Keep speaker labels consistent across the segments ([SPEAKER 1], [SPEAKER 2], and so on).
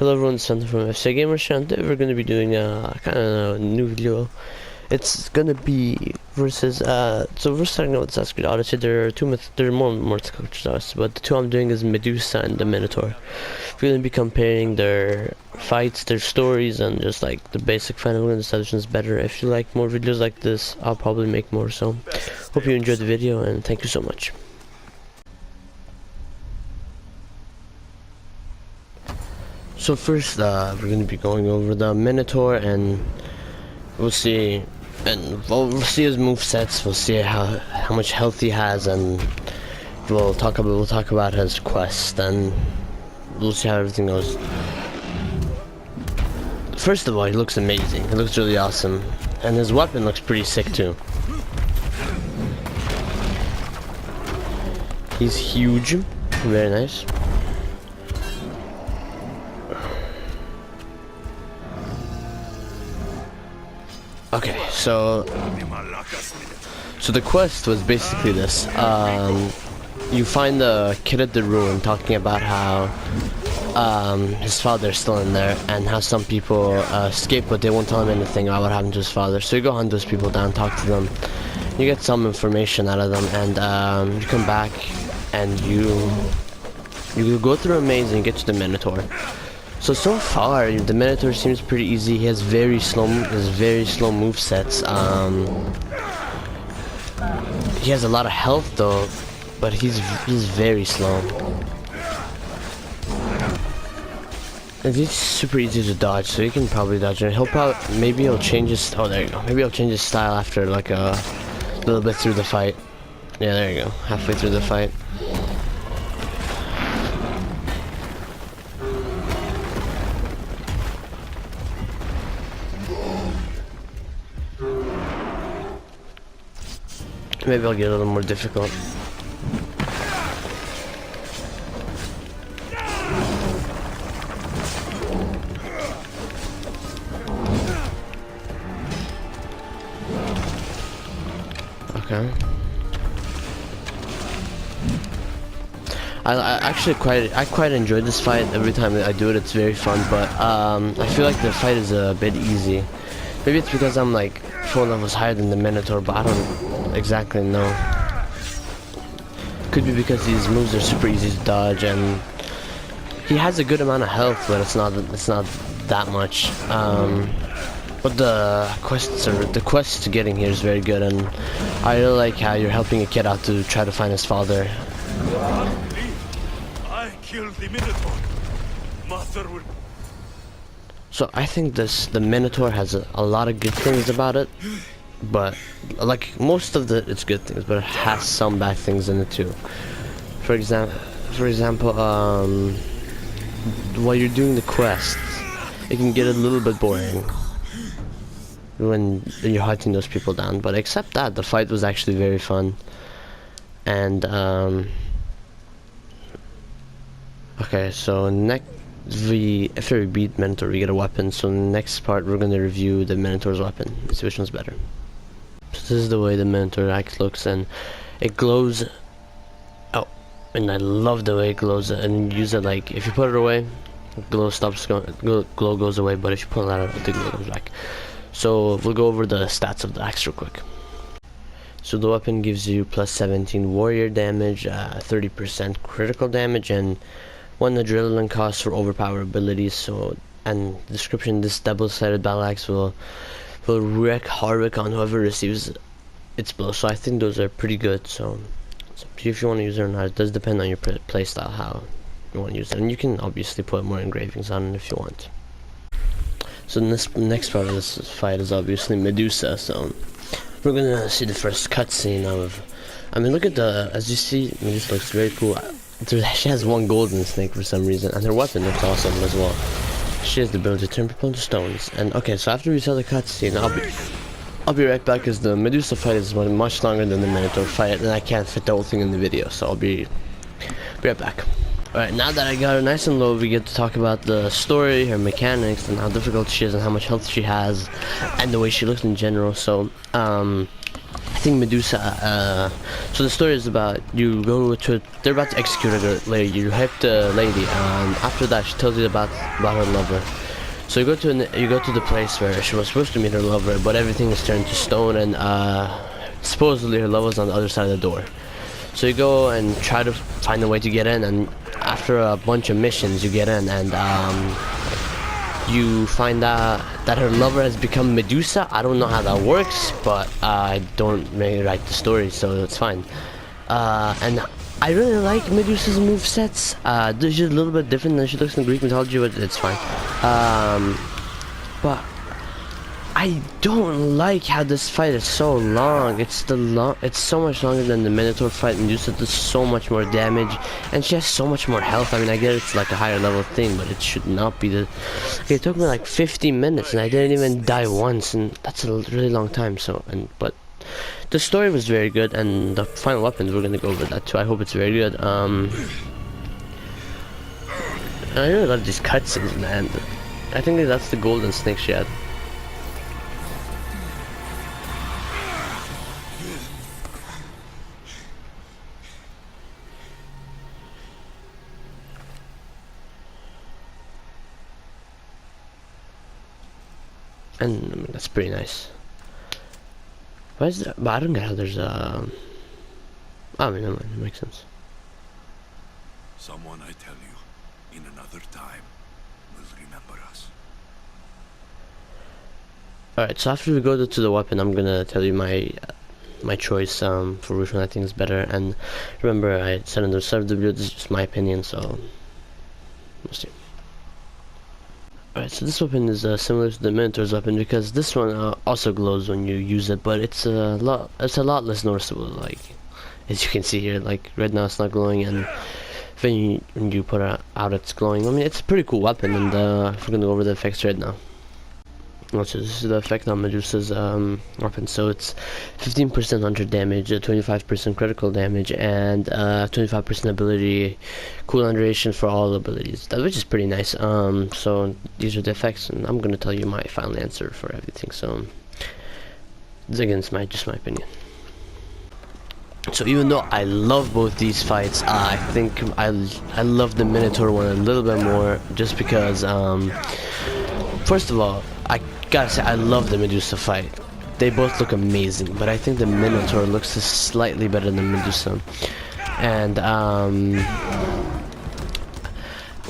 [SPEAKER 1] Hello everyone, it's Santa from FC Gamer Channel. Today we're going to be doing a kind of a new video. It's going to be versus, so we're starting out with Assassin's Creed Odyssey. There are more characters, but the two I'm doing is Medusa and the Minotaur. We're going to be comparing their fights, their stories, and just like the basic final win. This edition is better. If you like more videos like this, I'll probably make more, so hope you enjoyed the video, and thank you so much. So first, we're going to be going over the Minotaur, and we'll see his movesets. We'll see how much health he has, and we'll talk about his quest, and we'll see how everything goes. First of all, he looks amazing. He looks really awesome, and his weapon looks pretty sick too. He's huge, very nice. Okay, so the quest was basically this. You find the kid at the ruin talking about how his father's still in there, and how some people escape, but they won't tell him anything about what happened to his father. So you go hunt those people down, talk to them, you get some information out of them, and you come back and you go through a maze and you get to the Minotaur. So far, the Minotaur seems pretty easy. He has very slow movesets. He has a lot of health though, but he's very slow. And he's super easy to dodge, so you can probably dodge it. Maybe he'll change his. Oh, there you go. Maybe he'll change his style after like a little bit through the fight. Yeah, there you go. Halfway through the fight. Maybe I'll get a little more difficult. Okay. I quite enjoyed this fight. Every time I do it, it's very fun. But I feel like the fight is a bit easy. Maybe it's because I'm like 4 levels higher than the Minotaur, but I don't exactly know. Could be because these moves are super easy to dodge, and he has a good amount of health, but it's not that much. But the quest to getting here is very good, and I really like how you're helping a kid out to try to find his father.
[SPEAKER 2] I killed the Minotaur. Mother will.
[SPEAKER 1] So I think the Minotaur has a lot of good things about it, but like most of it's good things, but it has some bad things in it too. For example, while you're doing the quest, it can get a little bit boring when you're hunting those people down. But except that, the fight was actually very fun. And okay, so after we beat Minotaur, we get a weapon. So next part, we're gonna review the Minotaur's weapon, see which one's better. So this is the way the Minotaur axe looks, and it glows. Oh, and I love the way it glows. And you use it like, if you put it away, glow goes away. But if you pull it out, the glow comes back. So we'll go over the stats of the axe real quick. So the weapon gives you plus 17 warrior damage, 30% critical damage, and 1 adrenaline cost for overpower abilities. So, and description: this double-sided battle axe will wreak havoc on whoever receives its blow. So I think those are pretty good. So it's up to you if you want to use it or not. It does depend on your playstyle how you want to use it, and you can obviously put more engravings on it if you want. So this next part of this fight is obviously Medusa. So we're gonna see the first cutscene of. I mean, look at as you see, Medusa looks very cool. She has 1 golden snake for some reason, and her weapon looks awesome as well. She has the ability to turn people into stones. And okay, so after we saw the cutscene, I'll be right back, because the Medusa fight is much longer than the Minotaur fight, and I can't fit the whole thing in the video. So I'll be right back. Alright, now that I got her nice and low, we get to talk about the story, her mechanics, and how difficult she is, and how much health she has, and the way she looks in general. So I think Medusa, so the story is about, you go to, they're about to execute a lady, you help the lady, and after that she tells you about her lover. So you go to the place where she was supposed to meet her lover, but everything is turned to stone, and supposedly her lover's on the other side of the door. So you go and try to find a way to get in, and after a bunch of missions you get in, and you find out that her lover has become Medusa. I don't know how that works, but I don't really write the story, so it's fine. And I really like Medusa's movesets. She's a little bit different than she looks in Greek mythology, but it's fine. But I don't like how this fight is so long. It's so much longer than the Minotaur fight. Medusa does so much more damage, and she has so much more health. I mean, I get it's like a higher level thing, but it should not be the. Okay, it took me like 50 minutes, and I didn't even die once, and that's a really long time. So, but the story was very good, and the final weapons, we're gonna go over that too. I hope it's very good. I really love these cutscenes, man. I think that's the golden snake she had. And I mean, that's pretty nice. Why is that? But I don't get how there's I mean, never mind, it makes sense.
[SPEAKER 2] Someone, I tell you, in another time, will remember us.
[SPEAKER 1] Alright, so after we go to the weapon, I'm gonna tell you my choice for which one I think is better. And remember, I said in the start of the video, this is just my opinion, so we'll see. Alright, so this weapon is similar to the Minotaur's weapon, because this one also glows when you use it, but it's a lot less noticeable. Like, as you can see here, like right now it's not glowing, and when you put it out, it's glowing. I mean, it's a pretty cool weapon, and we're gonna go over the effects right now. Also, this is the effect on Medusa's weapon. So it's 15% hunter damage, 25% critical damage, and 25% ability cooldown duration for all abilities, which is pretty nice. So these are the effects, and I'm gonna tell you my final answer for everything. So this again is just my opinion. So even though I love both these fights, I think I love the Minotaur one a little bit more, just because first of all, I gotta say, I love the Medusa fight. They both look amazing, but I think the Minotaur looks slightly better than Medusa. And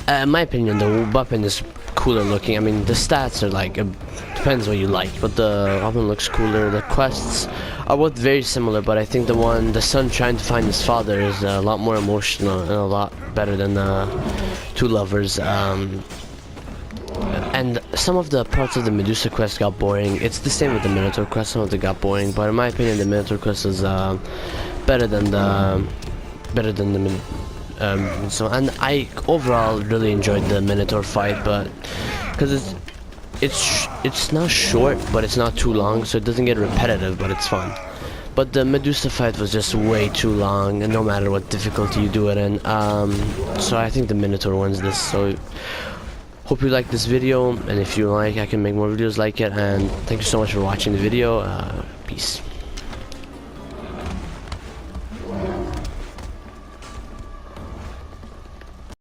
[SPEAKER 1] in my opinion, the weapon is cooler looking. I mean, the stats are like, depends what you like, but the weapon looks cooler. The quests are both very similar, but I think the son trying to find his father is a lot more emotional and a lot better than Two Lovers. And some of the parts of the Medusa quest got boring. It's the same with the Minotaur quest, some of them got boring, but in my opinion the Minotaur quest is better than the so, and I overall really enjoyed the Minotaur fight, but because it's not short, but it's not too long, so it doesn't get repetitive, but it's fun. But the Medusa fight was just way too long, and no matter what difficulty you do it in. So I think the Minotaur wins this. So hope you like this video, and if you like, I can make more videos like it. And thank you so much for watching the video. Peace.